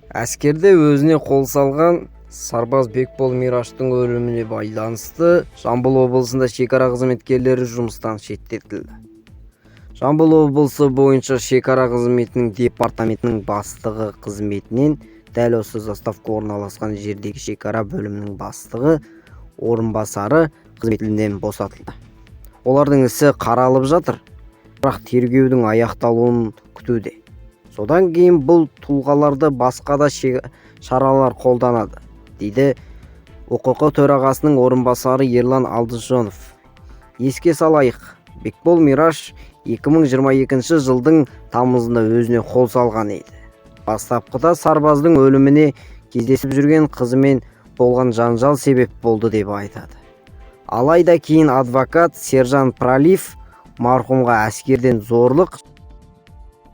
Әскерде өзіне қол салған сарбаз Бекбол Мираштың өліміне байланысты Жамбыл облысында шекара қызметкерлері жұмыстан шеттетілді. Жамбыл облысы бойынша шекара қызметінің департаментінің бастығы қызметінен дәл осы заставка орналасқан жердегі шекара бөлімінің бастығы орынбасары қызметінен босатылды. Олардың ісі қаралып жатыр, бірақ тергеудің аяқталуын күтуде. Содан кейін бұл тұлғаларды басқа да шаралар қолданады, дейді ОКК төрағасының орынбасары Ерлан Алдыжонов. Еске салайық, Бекбол Мираш 2022 жылдың тамызында өзіне қол салған еді. Бастапқыда сарбаздың өліміне кездесіп жүрген қызымен болған жанжал себеп болды деп айтады. Алайда кейін адвокат Сержан Пралив марқұмға әскерден зорлық